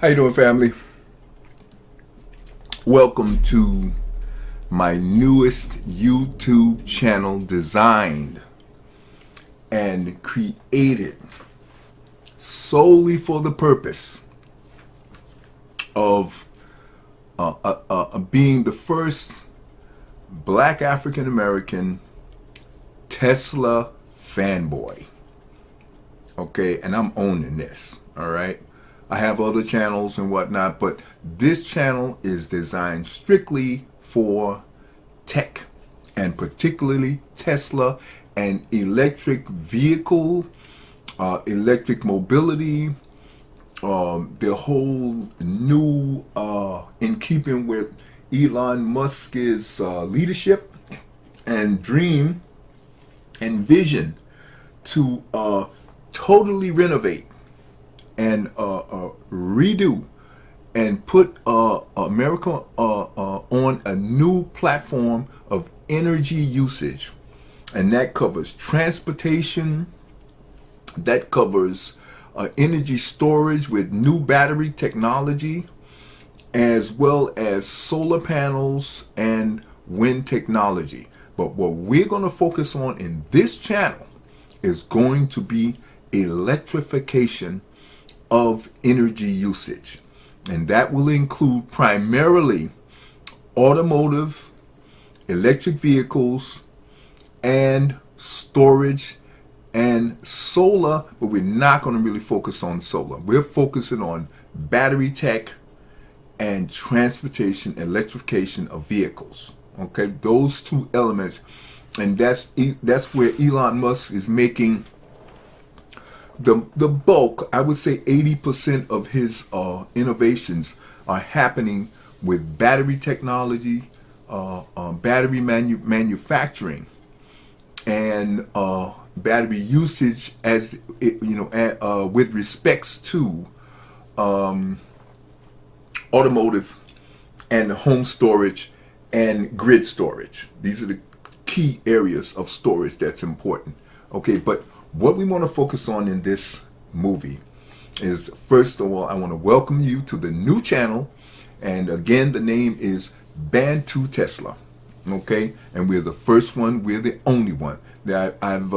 How you doing, family? Welcome to my newest YouTube channel, designed and created solely for the purpose of being the first Black African American Tesla fanboy. Okay, and I'm owning this. All right. I have other channels and whatnot, but this channel is designed strictly for tech, and particularly Tesla and electric vehicle, electric mobility, the whole new, in keeping with Elon Musk's leadership and dream and vision to totally renovate and redo and put America on a new platform of energy usage. And that covers transportation, that covers energy storage with new battery technology, as well as solar panels and wind technology. But what we're going to focus on in this channel is going to be electrification of energy usage, and that will include primarily automotive, electric vehicles, and storage and solar. But we're not going to really focus on solar. We're focusing on battery tech and transportation, electrification of vehicles. Okay, those two elements, and that's where Elon Musk is making the bulk. I would say 80% of his innovations are happening with battery technology, battery manufacturing, and battery usage, as with respects to automotive and home storage and grid storage. These are the key areas of storage that's important. Okay, but what we want to focus on in this movie is, first of all, I want to welcome you to the new channel. And again, the name is Bantu Tesla. Okay, and we're the first one, we're the only one that I've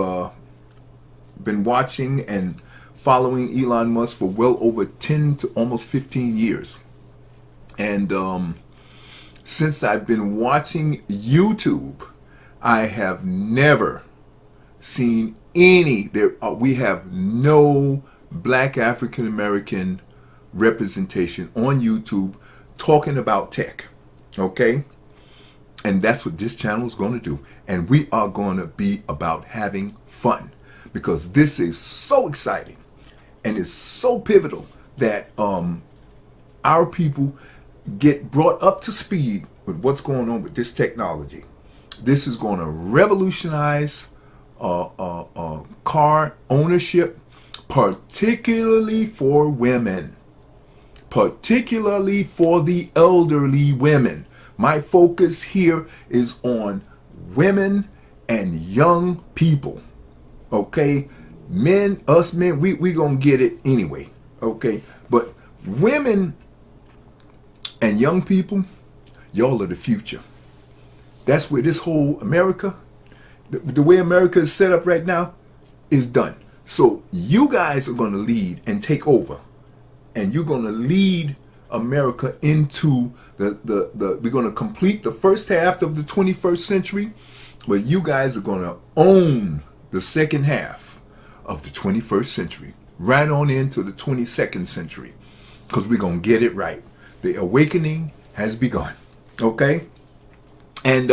been watching and following Elon Musk for well over 10 to almost 15 years. And since I've been watching YouTube, I have never seen we have no Black African American representation on YouTube talking about tech. Okay, and that's what this channel is going to do, and we are going to be about having fun, because this is so exciting and it's so pivotal that our people get brought up to speed with what's going on with this technology. This is going to revolutionize car ownership, particularly for women, particularly for the elderly women. My focus here is on women and young people. Okay, us men, we gonna get it anyway. Okay, but women and young people, y'all are the future. That's where this whole America, the way America is set up right now, is done. So you guys are going to lead and take over, and you're going to lead America into we're going to complete the first half of the 21st century, but you guys are going to own the second half of the 21st century, right on into the 22nd century, because we're going to get it right. The awakening has begun. Okay, and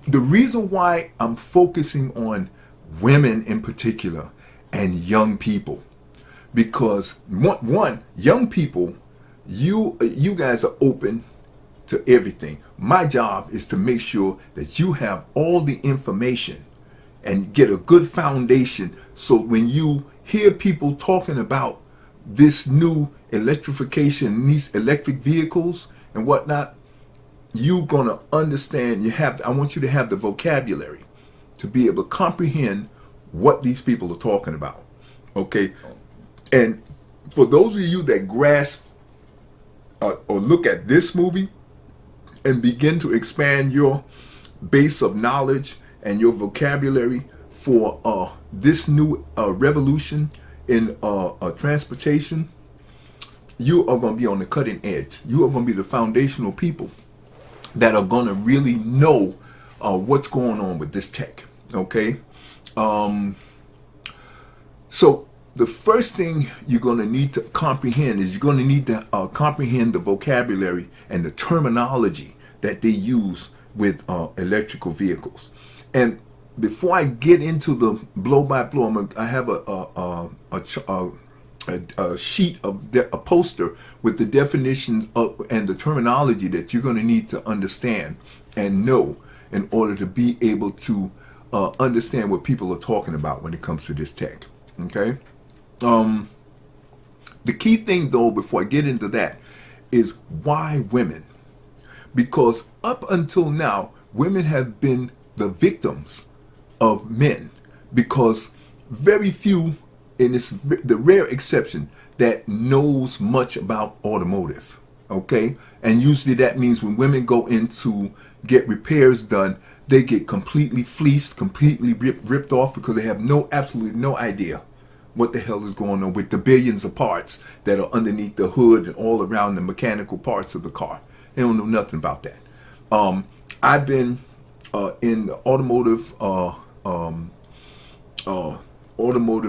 the reason why I'm focusing on women in particular and young people, because one, young people, you guys are open to everything. My job is to make sure that you have all the information and get a good foundation, so when you hear people talking about this new electrification, these electric vehicles and whatnot, you're going to understand. I want you to have the vocabulary to be able to comprehend what these people are talking about. Okay, and for those of you that grasp or look at this movie and begin to expand your base of knowledge and your vocabulary for this new revolution in transportation, you are going to be on the cutting edge. You are going to be the foundational people that are going to really know what's going on with this tech. Okay? So the first thing you're going to need to comprehend is you're going to need to comprehend the vocabulary and the terminology that they use with electrical vehicles. And before I get into the blow by blow, I have a sheet of a poster with the definitions of and the terminology that you're going to need to understand and know in order to be able to understand what people are talking about when it comes to this tech. Okay. The key thing, though, before I get into that, is why women? Because up until now, women have been the victims of men, because very few, and it's the rare exception, that knows much about automotive. Okay, and usually that means when women go in to get repairs done, they get completely fleeced, completely ripped off, because they have absolutely no idea what the hell is going on with the billions of parts that are underneath the hood and all around the mechanical parts of the car. They don't know nothing about that. I've been in the automotive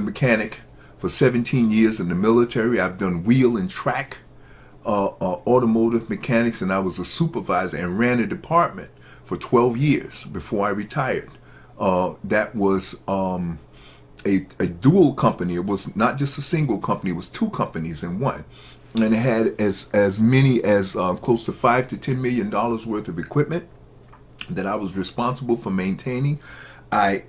mechanic for 17 years in the military. I've done wheel and track automotive mechanics, and I was a supervisor and ran a department for 12 years before I retired. That was a dual company. It was not just a single company, it was two companies in one. And it had as many as close to $5 to $10 million worth of equipment that I was responsible for maintaining. I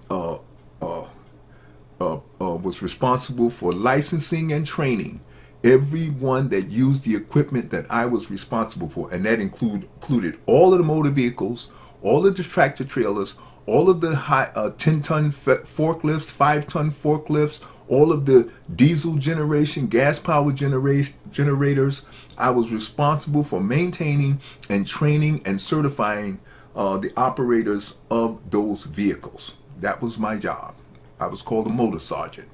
was responsible for licensing and training everyone that used the equipment that I was responsible for, and that included all of the motor vehicles, all of the tractor trailers, all of the high 10-ton forklifts, 5-ton forklifts, all of the diesel generation, gas power generators. I was responsible for maintaining and training and certifying the operators of those vehicles. That was my job. I was called a motor sergeant,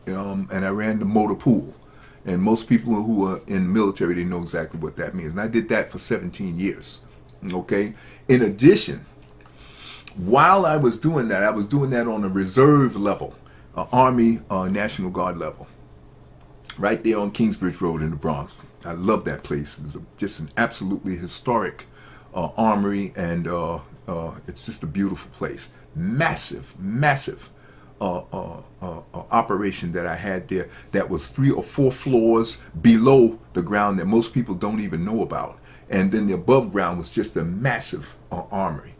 and I ran the motor pool. And most people who are in the military, they know exactly what that means. And I did that for 17 years. Okay. In addition, while I was doing that on a reserve level, Army National Guard level, right there on Kingsbridge Road in the Bronx. I love that place. It's just an absolutely historic armory, and it's just a beautiful place. Massive operation that I had there that was 3 or 4 floors below the ground that most people don't even know about. And then the above ground was just a massive armory.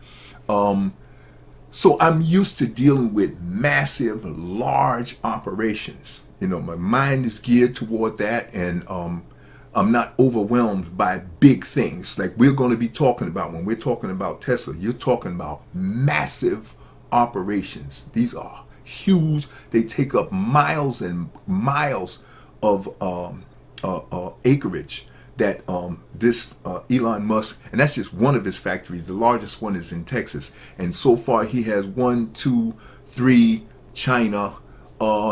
So I'm used to dealing with massive, large operations. You know, my mind is geared toward that, and I'm not overwhelmed by big things like we're going to be talking about when we're talking about Tesla. You're talking about massive operations. These are huge. They take up miles and miles of acreage that this Elon Musk, and that's just one of his factories. The largest one is in Texas, and so far he has 1, 2, 3 China.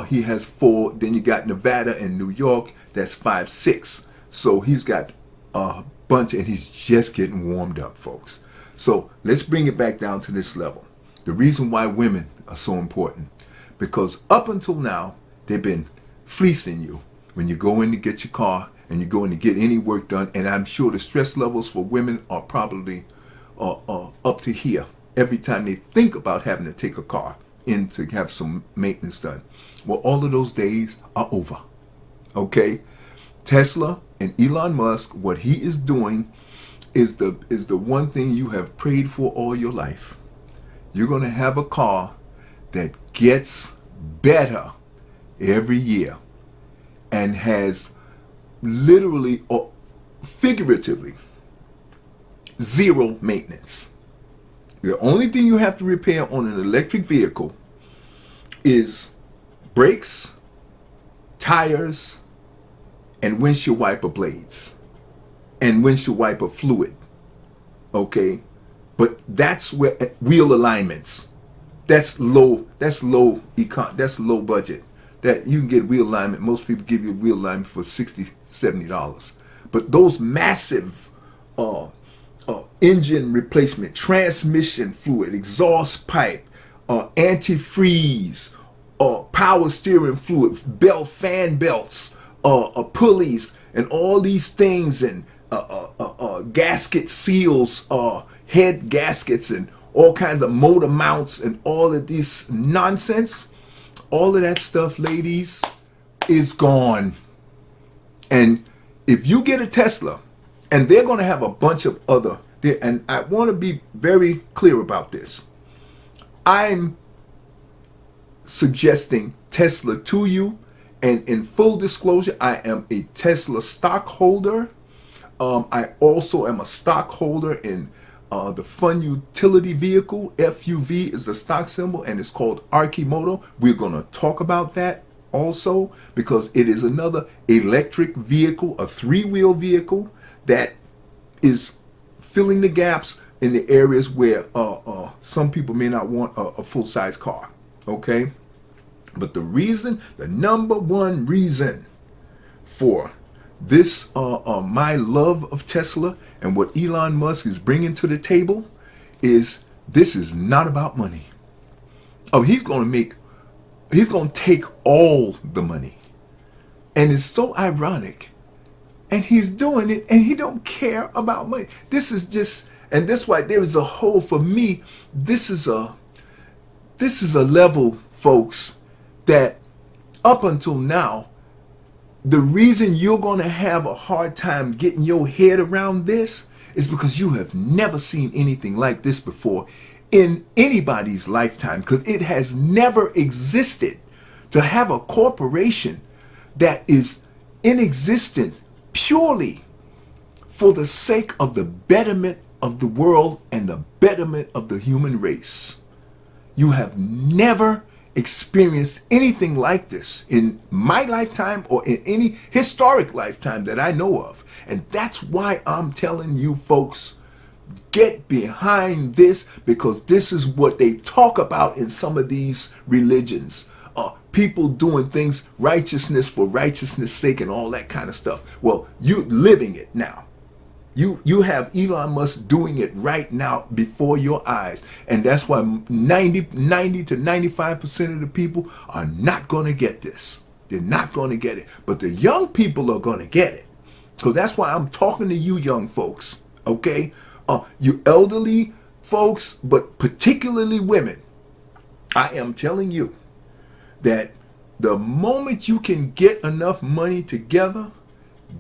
He has 4. Then you got Nevada and New York. That's 5, 6. So he's got a bunch, and he's just getting warmed up, folks. So let's bring it back down to this level. The reason why women are so important, because up until now they've been fleecing you when you go in to get your car and you go in to get any work done. And I'm sure the stress levels for women are probably up to here every time they think about having to take a car in to have some maintenance done. Well, all of those days are over. Okay? Tesla and Elon Musk, what he is doing is the one thing you have prayed for all your life. You're going to have a car that gets better every year and has literally or figuratively zero maintenance. The only thing you have to repair on an electric vehicle is brakes, tires, and windshield wiper blades and windshield wiper fluid. Okay, but that's where wheel alignments. That's low. That's low That's low budget. That you can get wheel alignment. Most people give you wheel alignment for $60-$70. But those massive engine replacement, transmission fluid, exhaust pipe, antifreeze, power steering fluid, fan belts, pulleys, and all these things, and gasket seals, head gaskets, and all kinds of motor mounts, and all of this nonsense. All of that stuff, ladies, is gone. And if you get a Tesla, and they're going to have a bunch of other, and I want to be very clear about this. I'm suggesting Tesla to you, and in full disclosure, I am a Tesla stockholder. I also am a stockholder in the Fun Utility Vehicle. FUV is the stock symbol, and it's called Archimoto. We're going to talk about that also, because it is another electric vehicle, a three-wheel vehicle that is filling the gaps in the areas where some people may not want a full-size car. Okay, but the number one reason for this, my love of Tesla and what Elon Musk is bringing to the table, is this is not about money. Oh, he's going to take all the money. And it's so ironic. And he's doing it, and he don't care about money. This is just, and that's why there is a whole, for me, this is a level, folks, that up until now, the reason you're going to have a hard time getting your head around this is because you have never seen anything like this before in anybody's lifetime, because it has never existed to have a corporation that is in existence purely for the sake of the betterment of the world and the betterment of the human race. You have never experienced anything like this in my lifetime or in any historic lifetime that I know of. And that's why I'm telling you folks, get behind this, because this is what they talk about in some of these religions. People doing things, righteousness for righteousness' sake and all that kind of stuff. Well, you living it now. You have Elon Musk doing it right now before your eyes. And that's why 90 to 95% of the people are not going to get this. They're not going to get it. But the young people are going to get it. So that's why I'm talking to you young folks. Okay? You elderly folks, but particularly women. I am telling you that the moment you can get enough money together,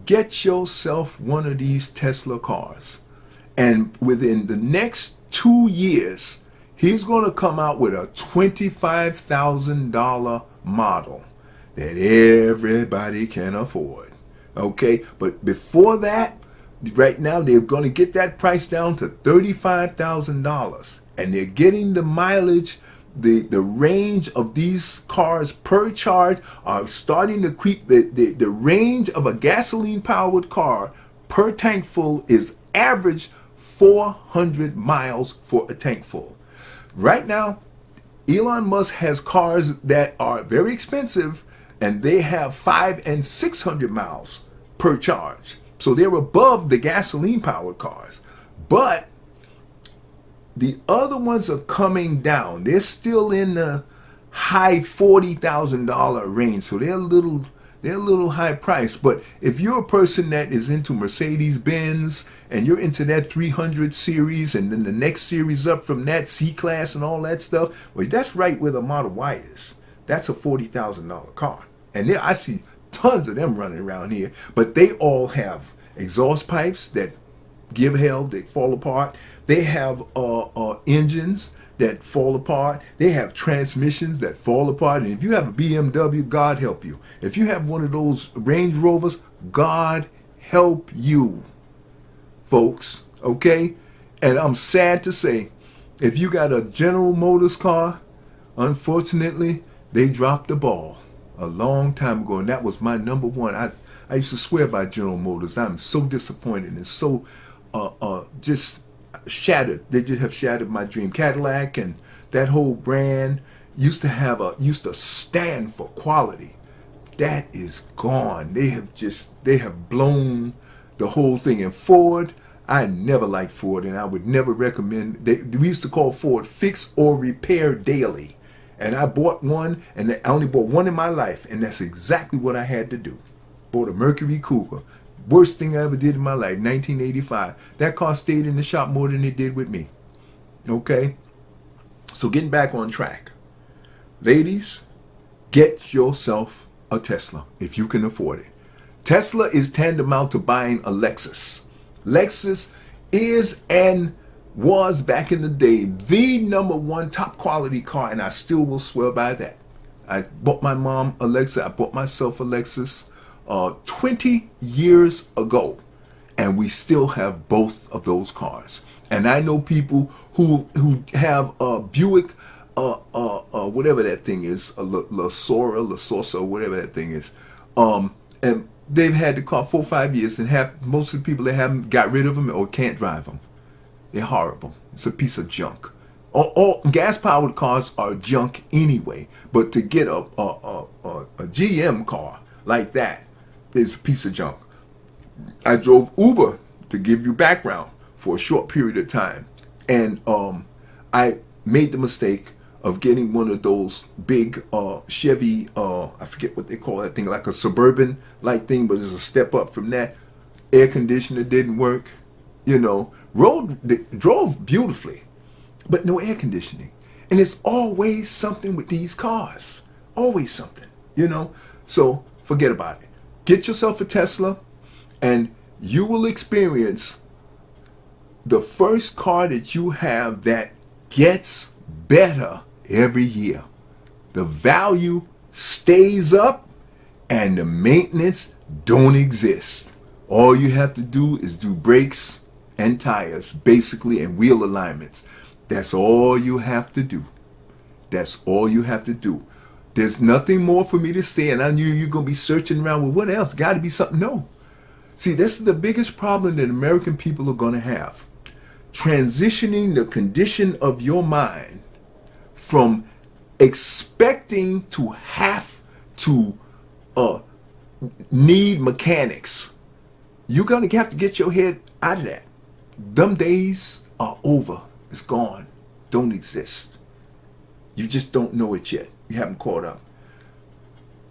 get yourself one of these Tesla cars. And within the next 2 years, he's going to come out with a $25,000 model that everybody can afford. Okay? But before that, right now, they're going to get that price down to $35,000. And they're getting the mileage. The range of these cars per charge are starting to creep. The range of a gasoline powered car per tank full is average 400 miles for a tank full. Right now, Elon Musk has cars that are very expensive, and they have 500 and 600 miles per charge. So they're above the gasoline powered cars. But the other ones are coming down. They're still in the high $40,000 range, so they're a little high price. But if you're a person that is into Mercedes-Benz and you're into that 300 series, and then the next series up from that, C-Class and all that stuff, well, that's right where the Model Y is. That's a $40,000 car. And I see tons of them running around here, but they all have exhaust pipes that give hell, they fall apart. They have engines that fall apart. They have transmissions that fall apart. And if you have a BMW, God help you. If you have one of those Range Rovers, God help you, folks. Okay? And I'm sad to say, if you got a General Motors car, unfortunately, they dropped the ball. a long time ago, and that was my number one. I used to swear by General Motors. I'm so disappointed and so just shattered. They just have shattered my dream. Cadillac and that whole brand used to stand for quality. That is gone. They have blown the whole thing. And Ford, I never liked Ford, and I would never recommend. We used to call Ford fix or repair daily. And I bought one, and I only bought one in my life, and that's exactly what I had to do. Bought a Mercury Cougar. Worst thing I ever did in my life, 1985. That car stayed in the shop more than it did with me. Okay? So getting back on track. Ladies, get yourself a Tesla if you can afford it. Tesla is tantamount to buying a Lexus. Lexus is and was back in the day the number one top quality car, and I still will swear by that. I bought my mom a Lexus. I bought myself a Lexus 20 years ago, and we still have both of those cars. And I know people who have a Buick, whatever that thing is, a LaSora, whatever that thing is, and they've had the car 4 or 5 years, and most of the people that haven't got rid of them or can't drive them. They're horrible. It's a piece of junk. All gas-powered cars are junk anyway. But to get a GM car like that is a piece of junk. I drove Uber, to give you background, for a short period of time, and I made the mistake of getting one of those big Chevy, I forget what they call that thing, like a Suburban like thing, but it's a step up from that. Air conditioner didn't work, drove beautifully, but no air conditioning. And it's always something with these cars, always something, so forget about it. Get yourself a Tesla, and you will experience the first car that you have that gets better every year. The value stays up and the maintenance don't exist. All you have to do is do brakes and tires, basically, and wheel alignments. That's all you have to do. That's all you have to do. There's nothing more for me to say, and I knew you're going to be searching around, well, what else? Got to be something. No. See, this is the biggest problem that American people are going to have. Transitioning the condition of your mind from expecting to have to need mechanics. You're going to have to get your head out of that. Them days are over. It's gone. Don't exist. You just don't know it yet. You haven't caught up.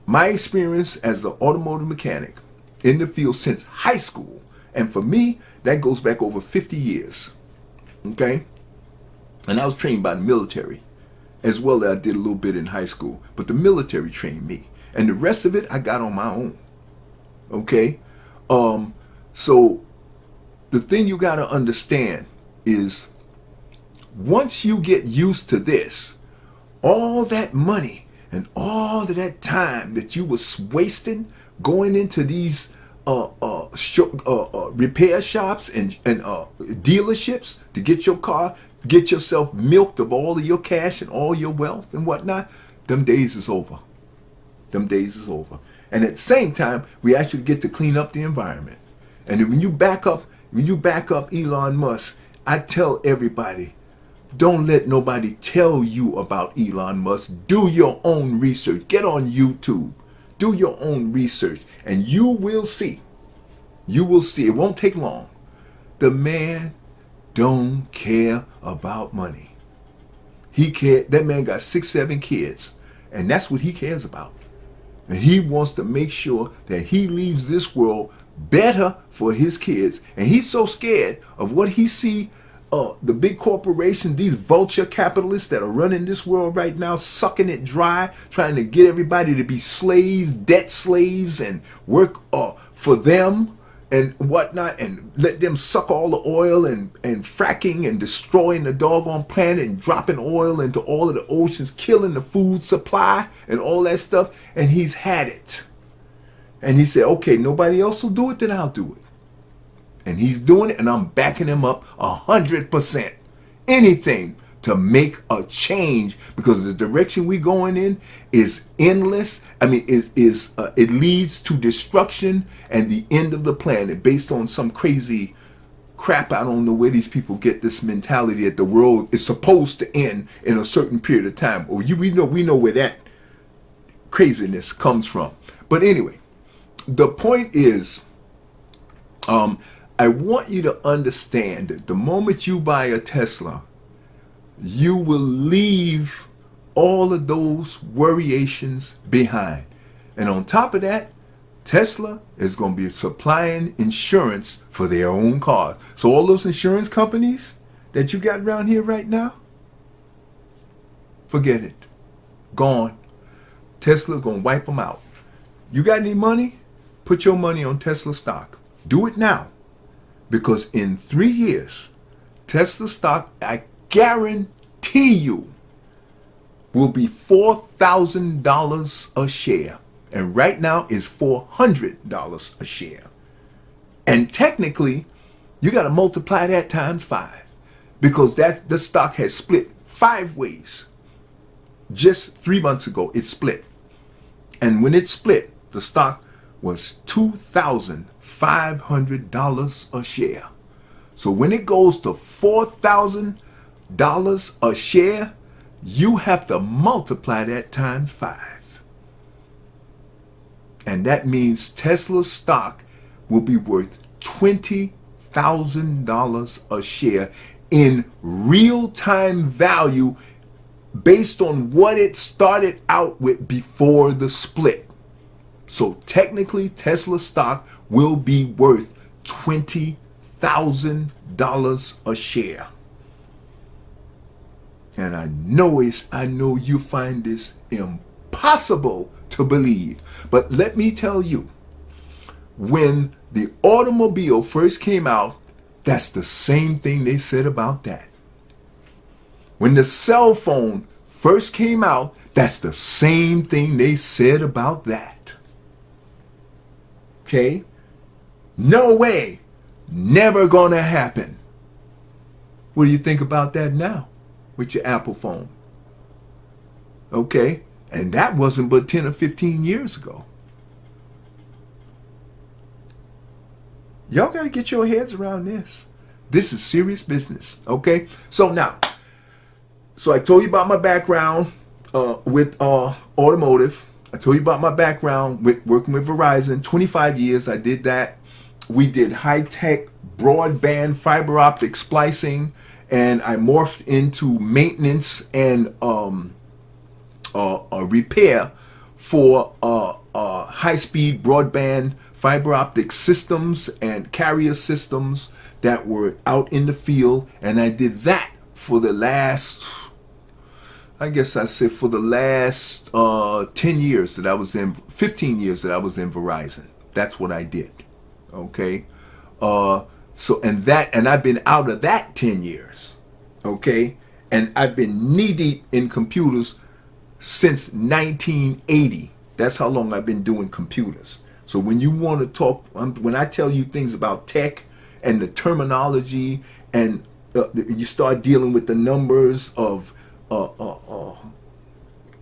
My experience as an automotive mechanic in the field since high school, and for me, that goes back over 50 years. Okay? And I was trained by the military, as well as I did a little bit in high school. But the military trained me. And the rest of it, I got on my own. Okay? So, the thing you got to understand is, once you get used to this, all that money and all of that time that you was wasting going into these repair shops and dealerships to get your car, get yourself milked of all of your cash and all your wealth and whatnot, them days is over. Them days is over. And at the same time, we actually get to clean up the environment. And when you back up Elon Musk, I tell everybody, don't let nobody tell you about Elon Musk. Do your own research. Get on YouTube. Do your own research. And you will see. You will see. It won't take long. The man don't care about money. That man got 6, 7 kids. And that's what he cares about. And he wants to make sure that he leaves this world better for his kids. And he's so scared of what he see the big corporations, these vulture capitalists that are running this world right now, sucking it dry, trying to get everybody to be slaves, debt slaves, and work for them and whatnot, and let them suck all the oil and fracking and destroying the doggone planet and dropping oil into all of the oceans, killing the food supply and all that stuff. And he's had it. And he said, okay, nobody else will do it, then I'll do it. And he's doing it, and I'm backing him up 100%. Anything to make a change, because the direction we're going in is endless. I mean, it leads to destruction and the end of the planet based on some crazy crap. I don't know where these people get this mentality that the world is supposed to end in a certain period of time. Or we know where that craziness comes from. But anyway, the point is, I want you to understand that the moment you buy a Tesla, you will leave all of those worriations behind. And on top of that, Tesla is going to be supplying insurance for their own cars. So all those insurance companies that you got around here right now, forget it. Gone. Tesla's going to wipe them out. You got any money? Put your money on Tesla stock. Do it now. Because in 3 years, Tesla stock, I guarantee you, will be $4,000 a share. And right now is $400 a share. And technically, you got to multiply that times 5. Because the stock has split 5 ways. Just 3 months ago, it split. And when it split, the stock was $2,500 a share. So when it goes to $4,000 a share, you have to multiply that times 5. And that means Tesla's stock will be worth $20,000 a share in real-time value based on what it started out with before the split. So technically, Tesla stock will be worth $20,000 a share. And I know you find this impossible to believe. But let me tell you, when the automobile first came out, that's the same thing they said about that. When the cell phone first came out, that's the same thing they said about that. Okay? No way. Never gonna happen. What do you think about that now with your Apple phone? Okay? And that wasn't but 10 or 15 years ago. Y'all got to get your heads around this. This is serious business. Okay? So now, I told you about my background with automotive. I told you about my background with working with Verizon. 25 years I did that. We did high-tech broadband fiber optic splicing, and I morphed into maintenance and repair for high-speed broadband fiber optic systems and carrier systems that were out in the field. And I did that for the last, I guess I say for the last 10 years that I was in, 15 years that I was in Verizon. That's what I did. Okay. And I've been out of that 10 years. Okay. And I've been knee deep in computers since 1980. That's how long I've been doing computers. So when you want to talk, when I tell you things about tech and the terminology, and you start dealing with the numbers of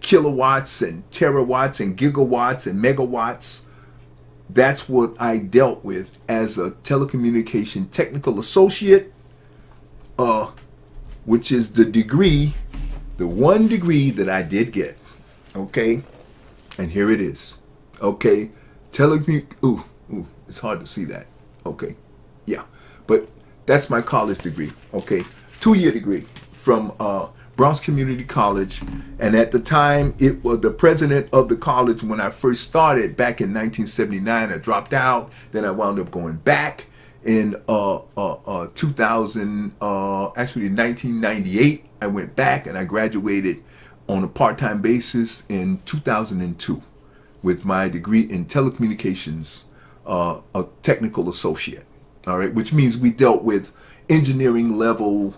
kilowatts and terawatts and gigawatts and megawatts, that's what I dealt with as a telecommunication technical associate, which is the degree, the one degree that I did get. Okay, and here it is. Okay, ooh, it's hard to see that. Okay, yeah, but that's my college degree. Okay, 2-year degree from Bronx Community College, and at the time it was the president of the college when I first started back in 1979. I dropped out, then I wound up going back in 2000, actually in 1998. I went back and I graduated on a part-time basis in 2002 with my degree in telecommunications, a technical associate. All right, which means we dealt with engineering level,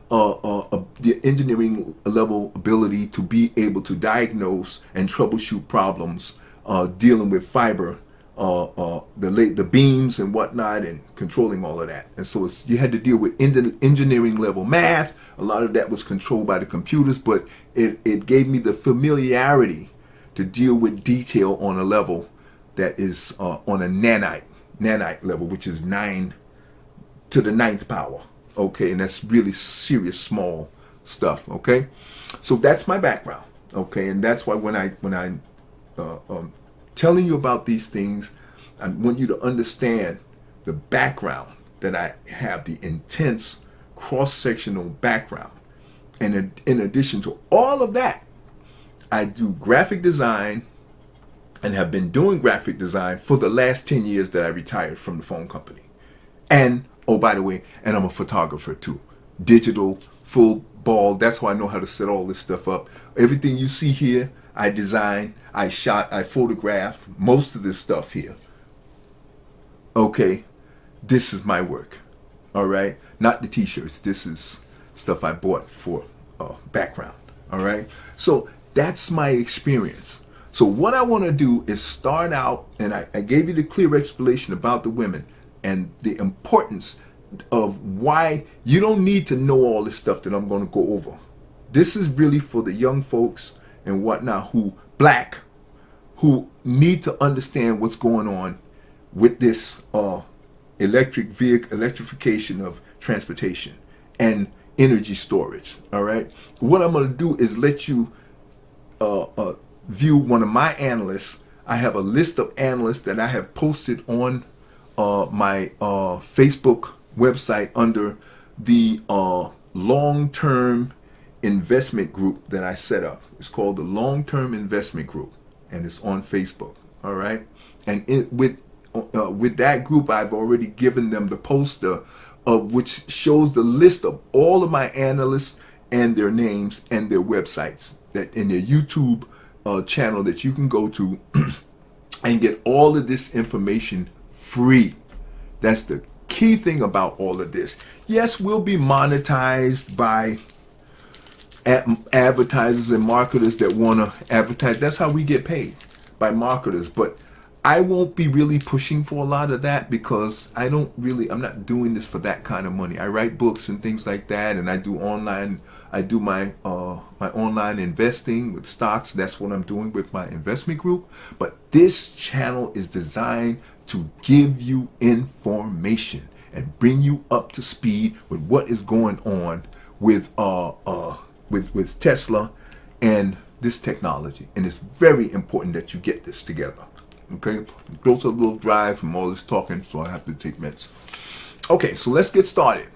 the engineering level ability to be able to diagnose and troubleshoot problems dealing with fiber the beams and whatnot, and controlling all of that. And so you had to deal with engineering level math. A lot of that was controlled by the computers, but it gave me the familiarity to deal with detail on a level that is on a nanite level, which is 9 to the 9th power. Okay, and that's really serious small stuff. Okay, so that's my background. Okay, and that's why when I telling you about these things, I want you to understand the background that I have, the intense cross-sectional background. And in addition to all of that, I do graphic design and have been doing graphic design for the last 10 years that I retired from the phone company. And, oh, by the way, and I'm a photographer too. Digital, full ball. That's why I know how to set all this stuff up. Everything you see here, I designed, I shot, I photographed most of this stuff here. Okay, this is my work. All right, not the t-shirts. This is stuff I bought for background. All right, so that's my experience. So what I want to do is start out, and I gave you the clear explanation about the women and the importance of why you don't need to know all this stuff that I'm going to go over. This is really for the young folks and whatnot who need to understand what's going on with this electrification of transportation and energy storage. All right, what I'm going to do is let you view one of my analysts. I have a list of analysts that I have posted on my Facebook website under the long-term investment group that I set up. It's called the long-term investment group, and it's on Facebook. All right, and with that group, I've already given them the poster of which shows the list of all of my analysts and their names and their websites that in their YouTube channel that you can go to and get all of this information free. That's the key thing about all of this. Yes, we'll be monetized by advertisers and marketers that want to advertise. That's how we get paid, by marketers. But I won't be really pushing for a lot of that because I'm not doing this for that kind of money. I write books and things like that, and I do my online investing with stocks. That's what I'm doing with my investment group. But this channel is designed to give you information and bring you up to speed with what is going on with Tesla and this technology. And it's very important that you get this together. Okay, go to a little drive from all this talking, so I have to take meds. Okay, so let's get started.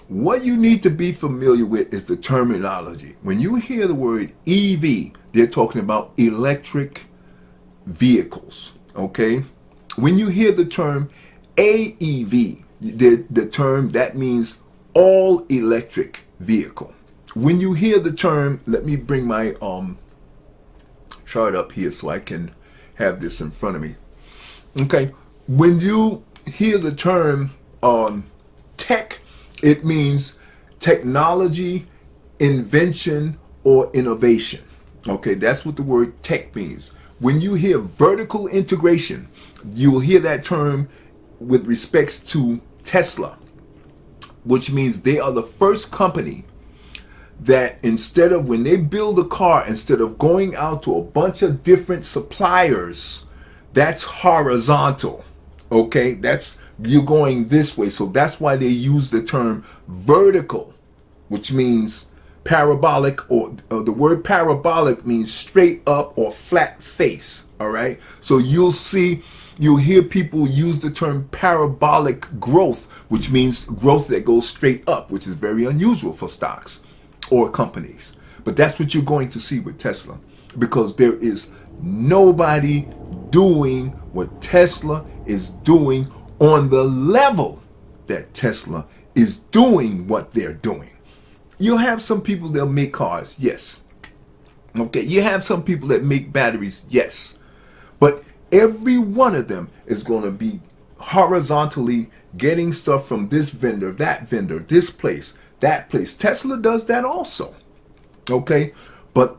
What you need to be familiar with is the terminology. When you hear the word EV, they're talking about electric vehicles. Okay, when you hear the term AEV, the term that means all electric vehicle. When you hear the term, let me bring my chart up here so I can have this in front of me. Okay, when you hear the term tech, it means technology, invention, or innovation. Okay, that's what the word tech means. When you hear vertical integration, you will hear that term with respects to Tesla, which means they are the first company that instead of, when they build a car, instead of going out to a bunch of different suppliers, that's horizontal. Okay, that's, you're going this way. So that's why they use the term vertical, which means parabolic, or the word parabolic means straight up or flat face. All right, so you'll hear people use the term parabolic growth, which means growth that goes straight up, which is very unusual for stocks or companies. But that's what you're going to see with Tesla, because there is nobody doing what Tesla is doing on the level that Tesla is doing what they're doing. You'll have some people that make cars, yes. Okay, you have some people that make batteries, yes. But every one of them is going to be horizontally getting stuff from this vendor, that vendor, this place, that place. Tesla does that also. Okay, But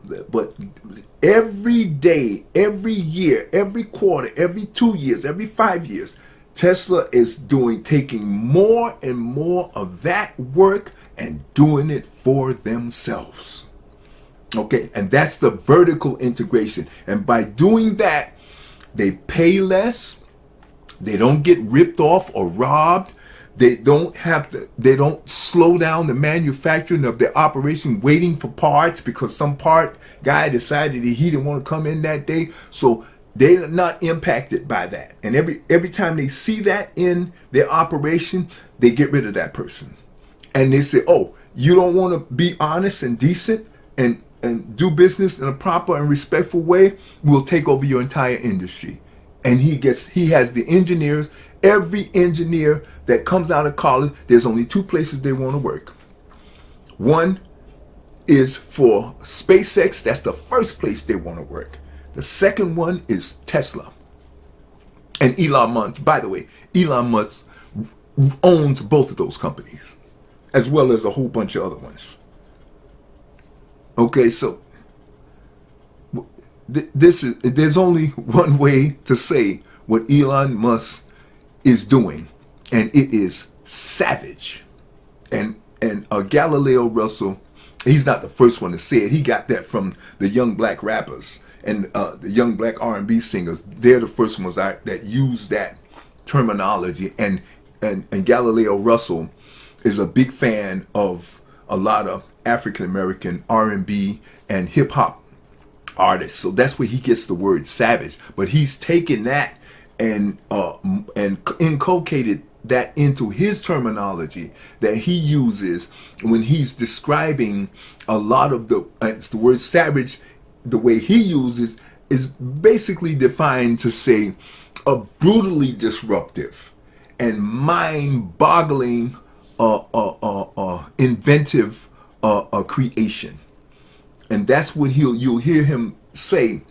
every day, every year, every quarter, every 2 years, every 5 years, Tesla is taking more and more of that work and doing it for themselves. Okay, and that's the vertical integration. And by doing that, they pay less, they don't get ripped off or robbed. They don't slow down the manufacturing of their operation waiting for parts because some part guy decided that he didn't want to come in that day. So they're not impacted by that. And every time they see that in their operation, they get rid of that person. And they say, oh, you don't want to be honest and decent and do business in a proper and respectful way? We'll take over your entire industry. And he has the engineers. Every engineer that comes out of college, there's only two places they want to work. One is for SpaceX. That's the first place they want to work. The second one is Tesla. And Elon Musk, by the way, Elon Musk owns both of those companies, as well as a whole bunch of other ones. Okay, so there's only one way to say what Elon Musk is doing, and it is savage. And Galileo Russell, he's not the first one to say it. He got that from the young black rappers and the young black R&B singers. They're the first ones that use that terminology. And Galileo Russell is a big fan of a lot of African American R&B and hip hop artists. So that's where he gets the word savage. But he's taken that and inculcated that into his terminology that he uses when he's describing a lot of the word savage. The way he uses is basically defined to say a brutally disruptive and mind-boggling inventive creation. And that's what you'll hear him say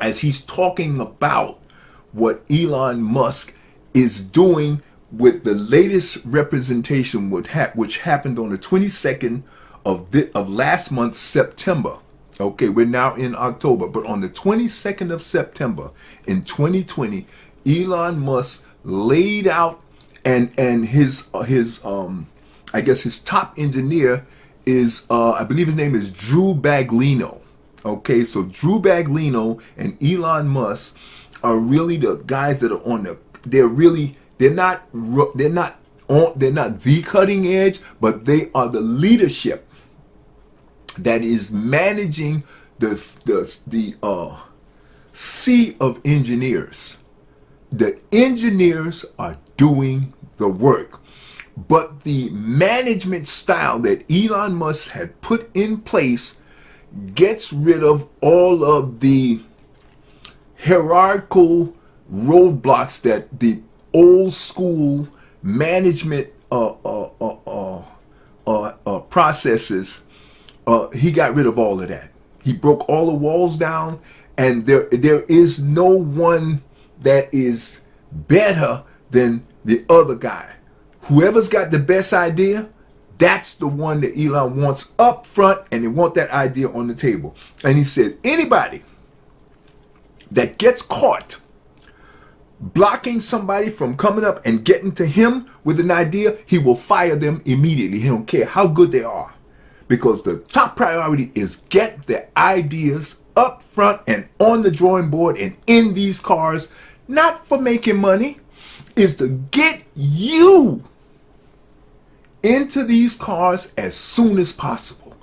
as he's talking about what Elon Musk is doing with the latest representation, which happened on the 22nd of last month, September. Okay, we're now in October, but on the 22nd of September in 2020, Elon Musk laid out and his I guess his top engineer is I believe his name is Drew Baglino. Okay, so Drew Baglino and Elon Musk are really the guys that are on the. They're not the cutting edge, but they are the leadership that is managing the sea of engineers. The engineers are doing the work, but the management style that Elon Musk had put in place gets rid of all of the hierarchical roadblocks that the old school management processes. He got rid of all of that. He broke all the walls down, and there is no one that is better than the other guy. Whoever's got the best idea, that's the one that Elon wants up front, and they want that idea on the table. And he said, anybody that gets caught blocking somebody from coming up and getting to him with an idea, he will fire them immediately. He don't care how good they are, because the top priority is get the ideas up front and on the drawing board and in these cars, not for making money, is to get you into these cars as soon as possible.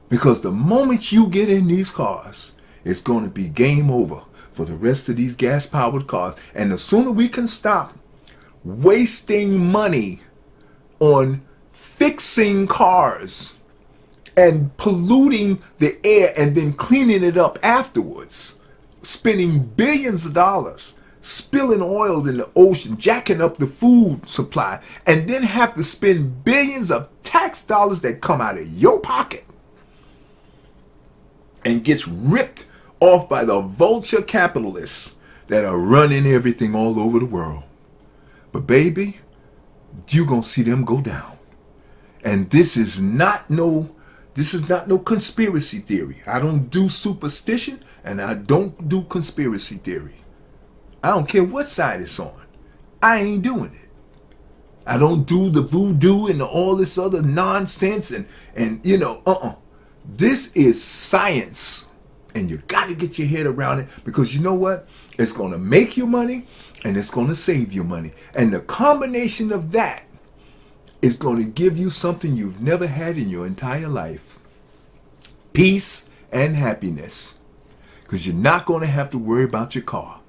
Because the moment you get in these cars, it's going to be game over for the rest of these gas-powered cars. And the sooner we can stop wasting money on fixing cars and polluting the air and then cleaning it up afterwards, spending billions of dollars, spilling oil in the ocean, jacking up the food supply, and then have to spend billions of tax dollars that come out of your pocket and gets ripped off by the vulture capitalists that are running everything all over the world. But baby, you're gonna see them go down. And this is not no This is not no conspiracy theory. I don't do superstition and I don't do conspiracy theory. I don't care what side it's on. I ain't doing it. I don't do the voodoo and all this other nonsense and This is science. And you got to get your head around it, because you know what? It's going to make you money and it's going to save you money. And the combination of that is going to give you something you've never had in your entire life. Peace and happiness. Because you're not going to have to worry about your car.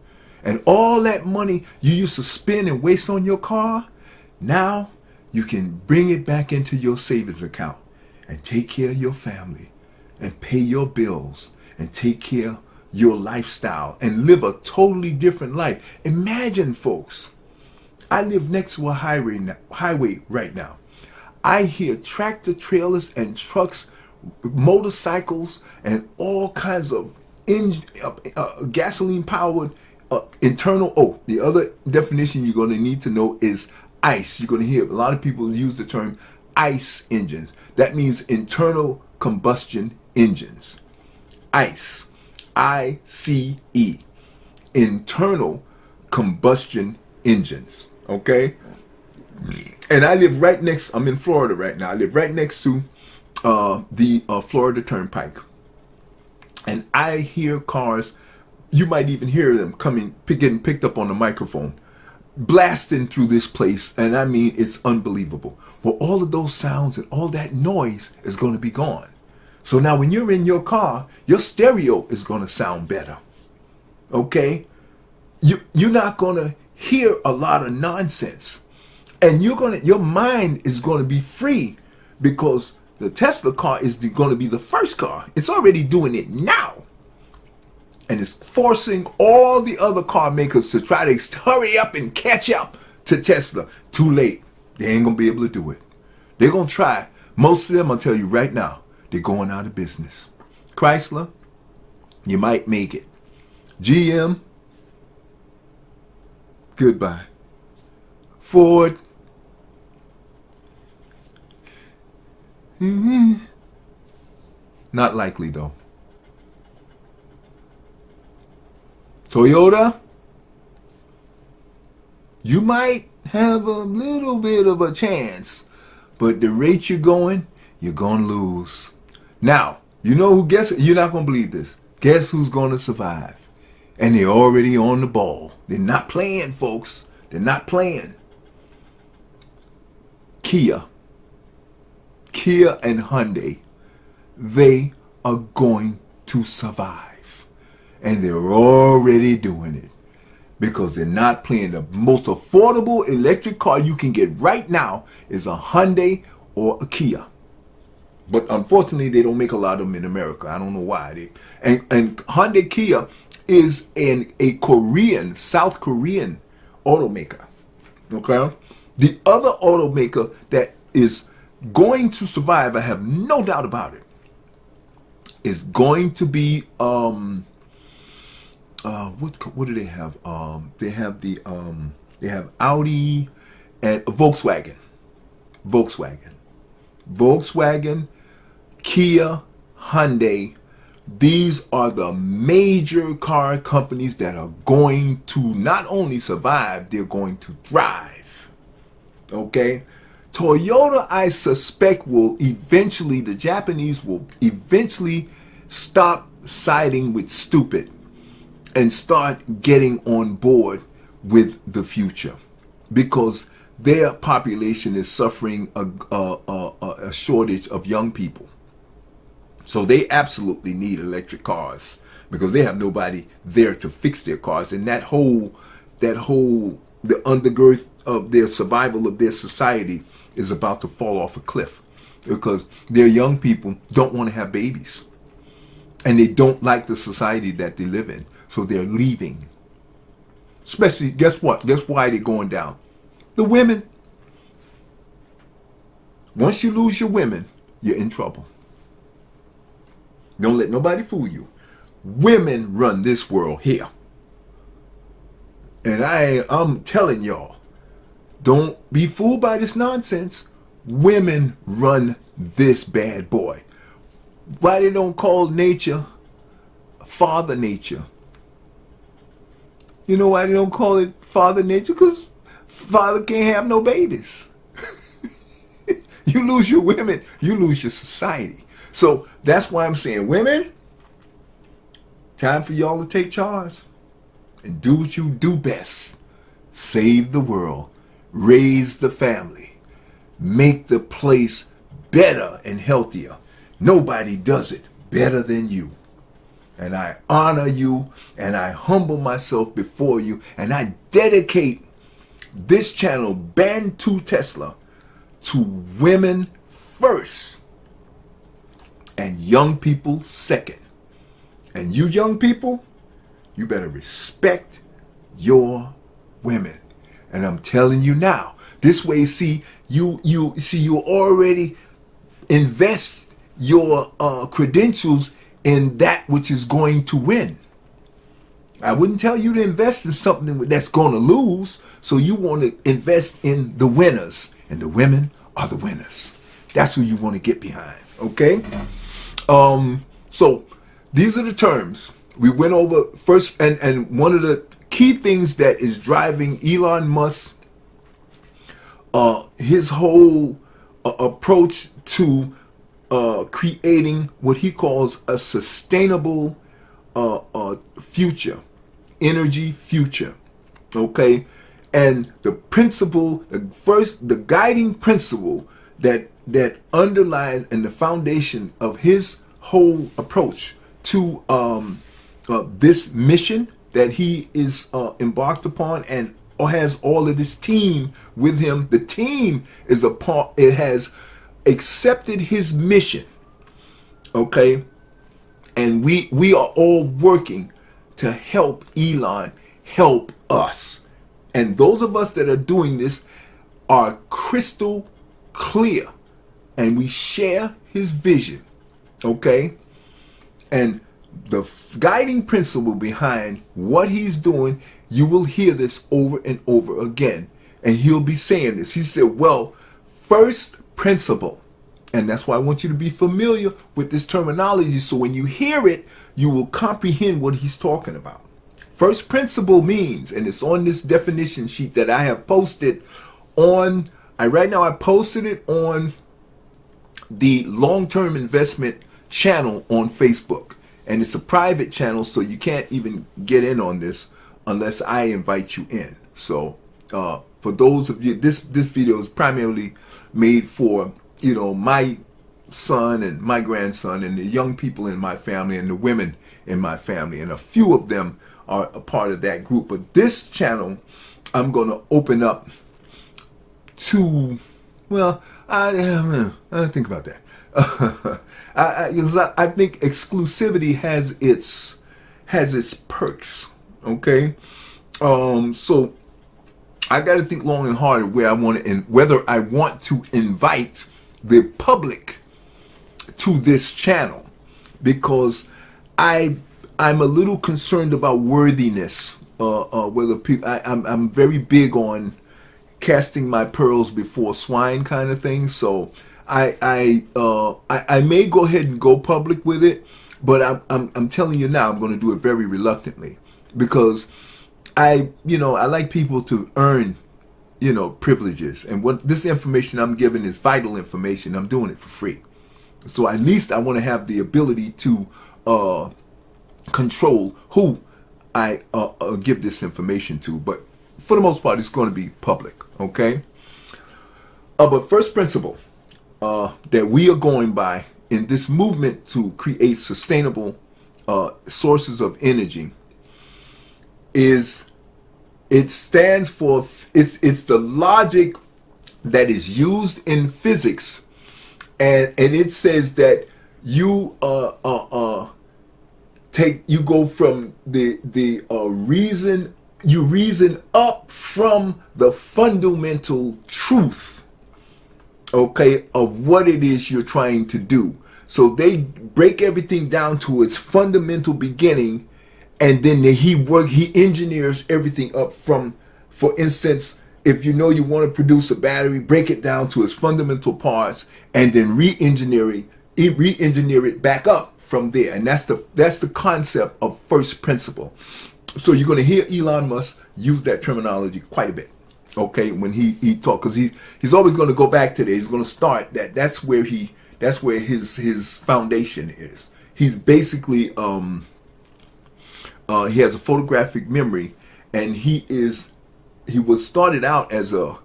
And all that money you used to spend and waste on your car, now you can bring it back into your savings account and take care of your family and pay your bills and take care of your lifestyle and live a totally different life. Imagine, folks, I live next to a highway right now. I hear tractor trailers and trucks, motorcycles, and all kinds of gasoline powered internal. Oh, the other definition you're going to need to know is ICE. You're going to hear a lot of people use the term ICE engines. That means internal combustion engines. ICE. I-C-E. Internal combustion engines. Okay? And I live right next, I'm in Florida right now. I live right next to the Florida Turnpike. And I hear cars, you might even hear them getting picked up on the microphone, blasting through this place. And I mean, it's unbelievable. Well, all of those sounds and all that noise is going to be gone. So now when you're in your car, your stereo is going to sound better. Okay? You're not going to hear a lot of nonsense. And your mind is going to be free, because the Tesla car is going to be the first car. It's already doing it now. And it's forcing all the other car makers to try to hurry up and catch up to Tesla. Too late. They ain't going to be able to do it. They're going to try. Most of them, I'll tell you right now, they're going out of business. Chrysler, you might make it. GM, goodbye. Ford, not likely though. Toyota, you might have a little bit of a chance, but the rate you're going to lose. Now, you know who, you're not going to believe this. Guess who's going to survive? And they're already on the ball. They're not playing, folks. They're not playing. Kia and Hyundai, they are going to survive. And they're already doing it, because they're not playing. The most affordable electric car you can get right now is a Hyundai or a Kia. But unfortunately, they don't make a lot of them in America. I don't know why. And Hyundai Kia is a Korean, South Korean automaker. Okay? The other automaker that is going to survive, I have no doubt about it, is going to be what do they have? They have Audi and Volkswagen, Kia, Hyundai. These are the major car companies that are going to not only survive, they're going to thrive. Okay? Toyota, I suspect, the Japanese will eventually stop siding with stupid and start getting on board with the future, because their population is suffering a shortage of young people. So they absolutely need electric cars, because they have nobody there to fix their cars. And the undergirth of their survival of their society is about to fall off a cliff, because their young people don't want to have babies. And they don't like the society that they live in. So they're leaving. Especially, guess what? Guess why they're going down? The women. Once you lose your women, you're in trouble. Don't let nobody fool you. Women run this world here. And I'm telling y'all, don't be fooled by this nonsense. Women run this bad boy. Why they don't call nature Father Nature? You know why they don't call it Father Nature? Because father can't have no babies. You lose your women, you lose your society. So that's why I'm saying, women, time for y'all to take charge and do what you do best. Save the world, raise the family, make the place better and healthier. Nobody does it better than you. And I honor you, and I humble myself before you, and I dedicate this channel, Bantu Tesla, to women first and young people second. And you young people, you better respect your women. And I'm telling you now, this way, see, you already invest your credentials in that which is going to win. I wouldn't tell you to invest in something that's going to lose. So you want to invest in the winners, and the women are the winners. That's who you want to get behind. Okay. So these are the terms we went over first, and one of the key things that is driving Elon Musk, his whole approach to creating what he calls a sustainable future, energy future. Okay. And the principle, the guiding principle that underlies and the foundation of his whole approach to this mission that he is embarked upon, and has all of this team with him. The team is a part. It has accepted his mission. Okay, and we are all working to help Elon help us. And those of us that are doing this are crystal clear, and we share his vision. Okay? And the guiding principle behind what he's doing, you will hear this over and over again. And he'll be saying this. He said, well, first principle. And that's why I want you to be familiar with this terminology, so when you hear it, you will comprehend what he's talking about. First principle means, and it's on this definition sheet that I have posted on, right now I posted it on the long-term investment channel on Facebook. And it's a private channel, so you can't even get in on this unless I invite you in. So for those of you, this video is primarily made for, you know, my son and my grandson and the young people in my family and the women in my family, and a few of them are a part of that group. But this channel, I'm going to open up to, well, I think about that. I think exclusivity has its perks. Okay, so I got to think long and hard where I want to, and whether I want to invite the public to this channel, because I'm a little concerned about worthiness. Whether people, I'm very big on casting my pearls before swine kind of thing. So I may go ahead and go public with it, but I'm telling you now, I'm going to do it very reluctantly, because I like people to earn, privileges. And what this information I'm giving is vital information. I'm doing it for free. So at least I want to have the ability to control who I give this information to. But for the most part, it's going to be public. Okay. But first principle that we are going by in this movement to create sustainable sources of energy is, it stands for, it's the logic that is used in physics, and it says that you go from the reason, you reason up from the fundamental truth, okay, of what it is you're trying to do. So they break everything down to its fundamental beginning, and then he engineers everything up from, for instance, if you want to produce a battery, break it down to its fundamental parts, and then re-engineer re-engineer it back up from there. And that's the concept of first principle. So you're going to hear Elon Musk use that terminology quite a bit. Okay, when he talk, because he's always going to go back to there. He's going to start that. That's where his foundation is. He's basically he has a photographic memory, and he was started out as a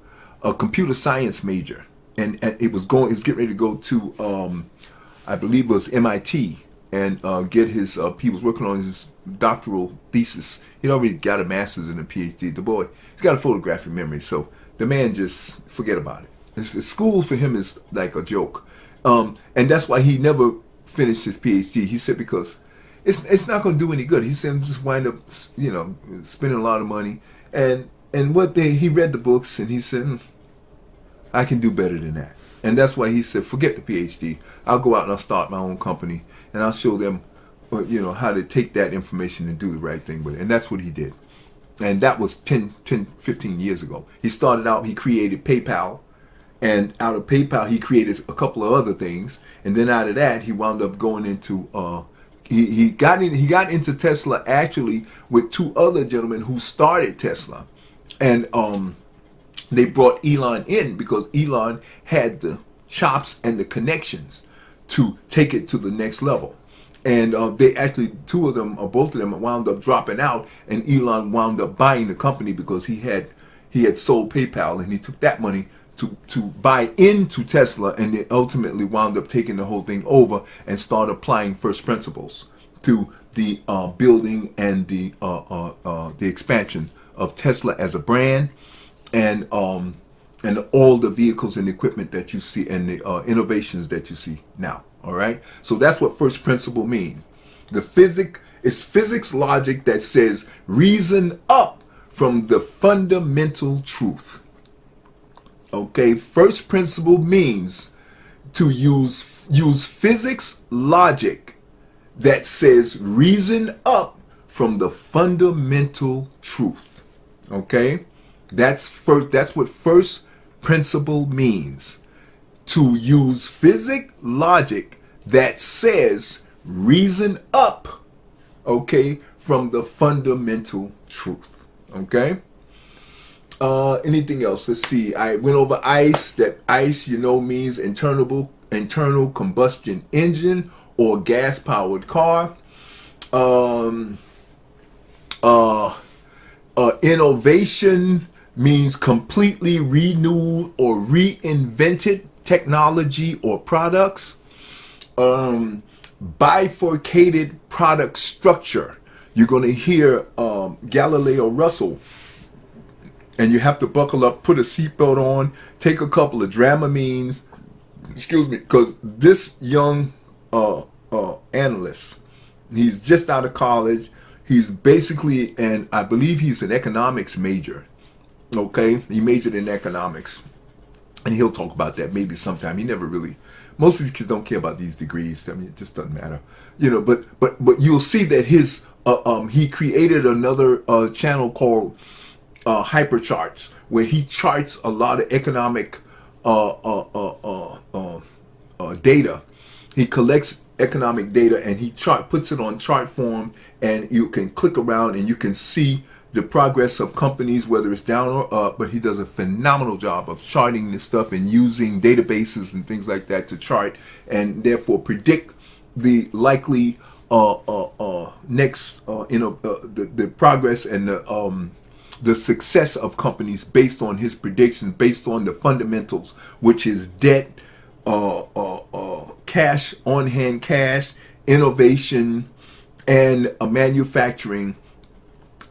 computer science major, and he was getting ready to go to I believe it was MIT and get his he was working on his doctoral thesis. He'd already got a master's and a PhD. The boy, he's got a photographic memory, so the man just forget about it. School for him is like a joke, and that's why he never finished his PhD. He said because it's not going to do any good. He said just wind up spending a lot of money, and he read the books and he said I can do better than that, and that's why he said forget the PhD. I'll go out and I'll start my own company and I'll show them how to take that information and do the right thing with it. And that's what he did. And that was 15 years ago. He started out, he created PayPal, and out of PayPal he created a couple of other things, and then out of that he wound up going into he got into Tesla actually with two other gentlemen who started Tesla. And they brought Elon in because Elon had the chops and the connections to take it to the next level. And they actually, two of them or both of them wound up dropping out, and Elon wound up buying the company because he had sold PayPal, and he took that money to buy into Tesla, and they ultimately wound up taking the whole thing over and start applying first principles to the building and the expansion of Tesla as a brand, and all the vehicles and equipment that you see and the innovations that you see now. All right, so that's what first principle means. It's physics logic that says reason up from the fundamental truth. Okay, first principle means to use physics logic that says reason up from the fundamental truth. Okay, that's what first principle means. To use physics logic that says reason up, okay, from the fundamental truth. Okay. Anything else? Let's see. I went over ICE. That ICE, means internal combustion engine or gas powered car. Innovation means completely renewed or reinvented technology or products. Bifurcated product structure. You're going to hear Galileo Russell, and you have to buckle up, put a seatbelt on, take a couple of Dramamines, because this young analyst, he's just out of college. He's basically, and I believe he's an economics major. Okay, he majored in economics. And he'll talk about that maybe sometime. He never really, most of these kids don't care about these degrees. I mean, it just doesn't matter, but you'll see that his, he created another channel called Hypercharts, where he charts a lot of economic data. He collects economic data and he puts it on chart form, and you can click around and you can see the progress of companies, whether it's down or up. But he does a phenomenal job of charting this stuff and using databases and things like that to chart and therefore predict the likely next the progress and the success of companies based on his predictions, based on the fundamentals, which is debt, cash, on-hand cash, innovation, and manufacturing,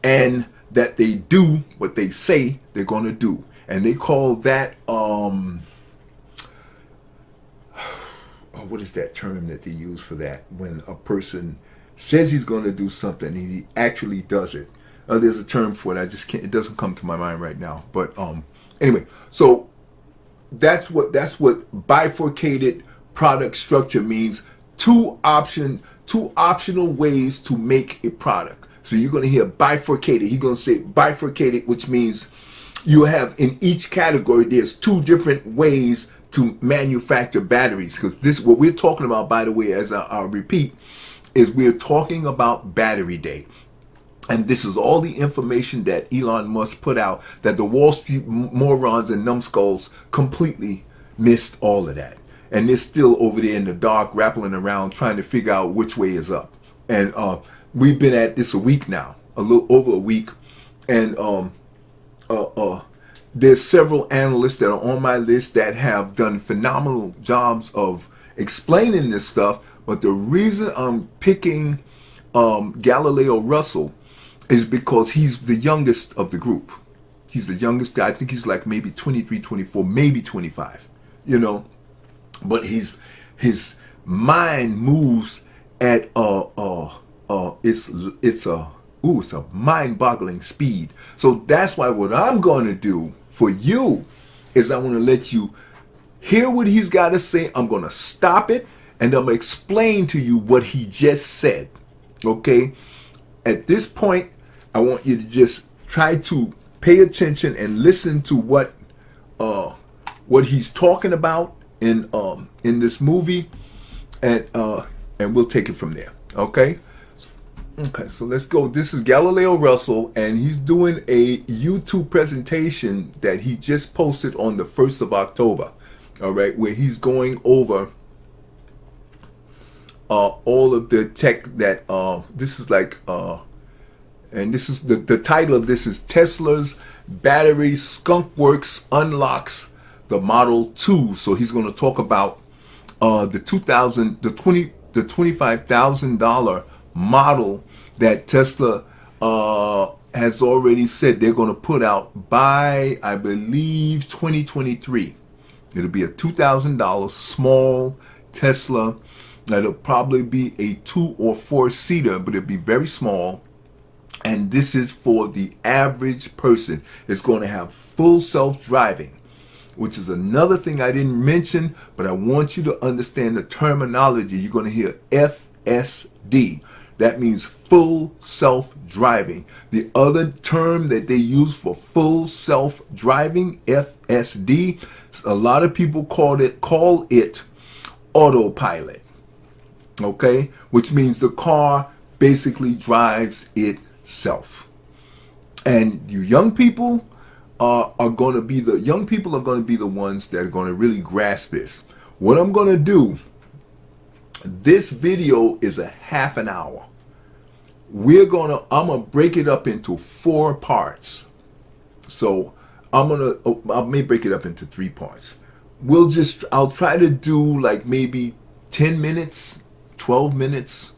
and that they do what they say they're going to do. And they call that, what is that term that they use for that? When a person says he's going to do something and he actually does it. There's a term for it. I just can't, it doesn't come to my mind right now. But anyway, so that's what bifurcated product structure means. Two optional ways to make a product. So you're going to hear bifurcated. He's going to say bifurcated, which means you have in each category, there's two different ways to manufacture batteries. Because this, what we're talking about, by the way, as I'll repeat, is we're talking about Battery Day. And this is all the information that Elon Musk put out, that the Wall Street morons and numbskulls completely missed all of that. And they're still over there in the dark, grappling around, trying to figure out which way is up. And we've been at this a week now, a little over a week. And there's several analysts that are on my list that have done phenomenal jobs of explaining this stuff. But the reason I'm picking Galileo Russell is because he's the youngest of the group. He's the youngest guy. I think he's like maybe 23, 24, maybe 25, you know. But his mind moves at it's a mind-boggling speed. So that's why what I'm going to do for you is I want to let you hear what he's got to say. I'm going to stop it and I'm going to explain to you what he just said. Okay? At this point, I want you to just try to pay attention and listen to what he's talking about in this movie, and we'll take it from there. Okay? Okay, so let's go. This is Galileo Russell, and he's doing a YouTube presentation that he just posted on the 1st of October. All right, where he's going over all of the tech that this is like, and this is the title of this is Tesla's Battery Skunk Works Unlocks the Model 2. So he's going to talk about the $25,000 model that Tesla has already said they're going to put out by, I believe, 2023. It'll be a $2,000 small Tesla. That'll probably be a 2 or 4 seater, but it'll be very small. And this is for the average person. It's going to have full self-driving, which is another thing I didn't mention, but I want you to understand the terminology. You're going to hear FSD. That means full self-driving. The other term that they use for full self-driving, FSD, a lot of people call it autopilot. Okay? Which means the car basically drives itself. And you young people are going to be the ones that are going to really grasp this. What I'm going to do, this video is a half an hour. I'm going to break it up into 4 parts. So I may break it up into 3 parts. I'll try to do like maybe 10 minutes, 12 minutes,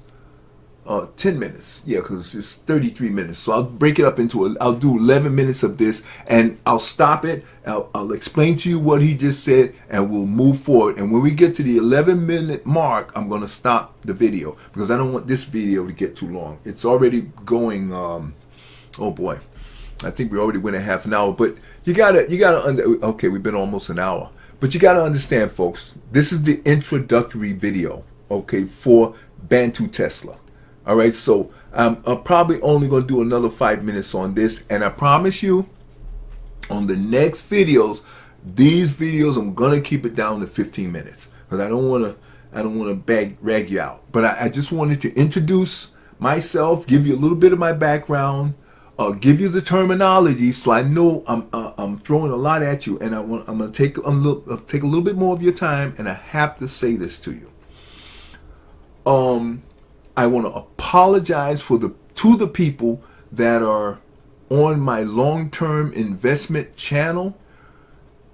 10 minutes. Yeah, because it's 33 minutes. So I'll break it up I'll do 11 minutes of this, and I'll stop it. I'll explain to you what he just said, and we'll move forward. And when we get to the 11-minute mark, I'm going to stop the video because I don't want this video to get too long. It's already going, oh boy, I think we already went a half an hour, but okay, we've been almost an hour. But you got to understand, folks, this is the introductory video, okay, for Bantu Tesla. All right, so I'm probably only going to do another 5 minutes on this, and I promise you, on the next videos, these videos I'm going to keep it down to 15 minutes because I don't want to drag you out. But I just wanted to introduce myself, give you a little bit of my background, give you the terminology, so I know I'm throwing a lot at you, and I'm going to take a little bit more of your time, and I have to say this to you. I want to apologize to the people that are on my long-term investment channel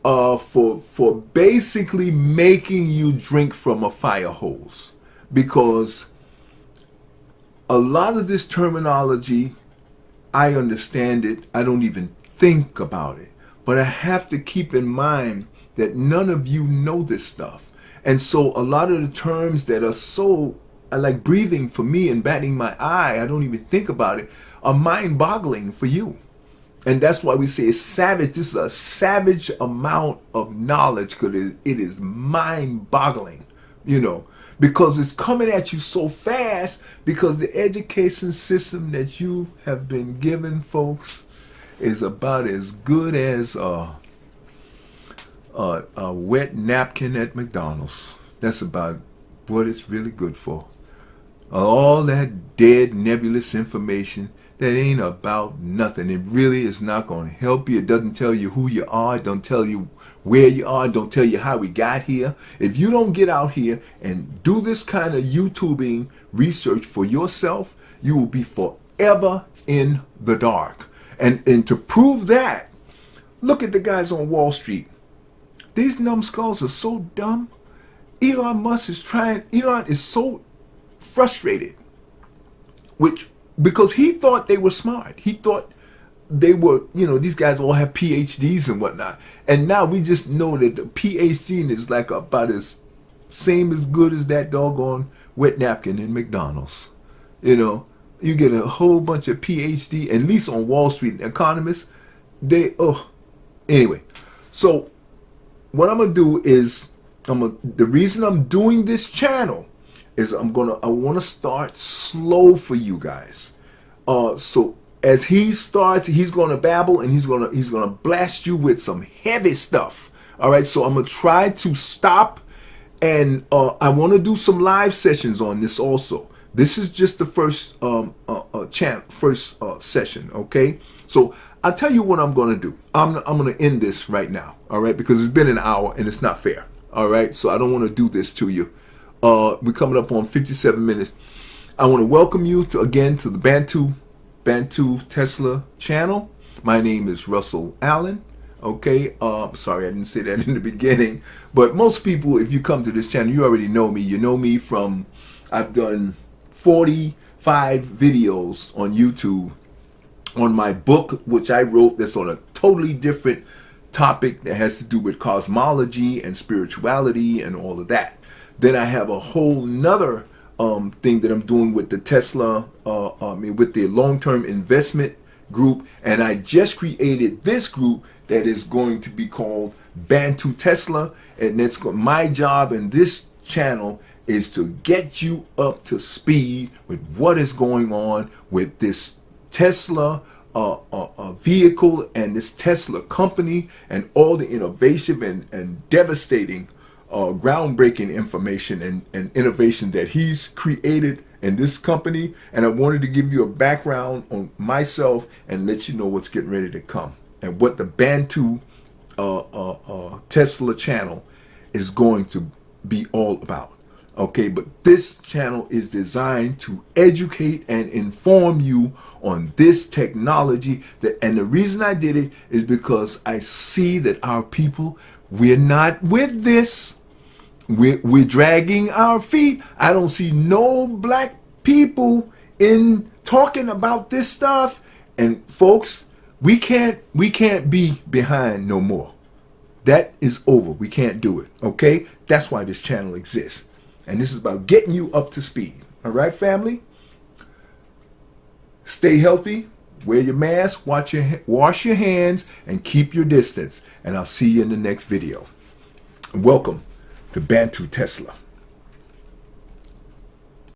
for basically making you drink from a fire hose, because a lot of this terminology, I understand it. I don't even think about it, but I have to keep in mind that none of you know this stuff. And so a lot of the terms that are so like breathing for me and batting my eye, I don't even think about it, are mind-boggling for you. And that's why we say it's savage. This is a savage amount of knowledge because it is mind-boggling, you know, because it's coming at you so fast because the education system that you have been given, folks, is about as good as a wet napkin at McDonald's. That's about what it's really good for. All that dead nebulous information that ain't about nothing. It really is not going to help you. It doesn't tell you who you are. It don't tell you where you are. It don't tell you how we got here. If you don't get out here and do this kind of YouTubing research for yourself, you will be forever in the dark. And to prove that, look at the guys on Wall Street. These numbskulls are so dumb. Elon is so frustrated, because he thought they were smart. He thought they were, these guys all have PhDs and whatnot. And now we just know that the PhD is like about as same as good as that doggone wet napkin in McDonald's. You get a whole bunch of PhD, at least on Wall Street, economists. Anyway, so what I'm gonna do is the reason I'm doing this channel is I want to start slow for you guys. So as he starts, he's gonna babble and he's gonna blast you with some heavy stuff. All right, so I'm gonna try to stop, and I want to do some live sessions on this also. This is just the first session, okay? So I'll tell you what I'm gonna do. I'm gonna end this right now, all right? Because it's been an hour and it's not fair, all right? So I don't want to do this to you. We're coming up on 57 minutes. I want to welcome you again to the Bantu Tesla channel. My name is Russell Allen. Okay, sorry I didn't say that in the beginning, but most people, if you come to this channel, you already know me. You know me from, I've done 45 videos on YouTube on my book, which I wrote, that's on a totally different topic that has to do with cosmology and spirituality and all of that. Then I have a whole nother thing that I'm doing with the Tesla, with the long-term investment group, and I just created this group that is going to be called Bantu Tesla, and that's my job in this channel is to get you up to speed with what is going on with this Tesla vehicle and this Tesla company and all the innovation and devastating groundbreaking information and innovation that he's created in this company. And I wanted to give you a background on myself and let you know what's getting ready to come and what the Bantu Tesla channel is going to be all about. Okay, but this channel is designed to educate and inform you on this technology. And the reason I did it is because I see that our people, we're not with this. We're dragging our feet. I don't see no black people in talking about this stuff. And folks, we can't be behind no more. That is over. We can't do it. Okay? That's why this channel exists. And this is about getting you up to speed. All right, family? Stay healthy. Wear your mask. Wash your hands. And keep your distance. And I'll see you in the next video. Welcome to Bantu Tesla.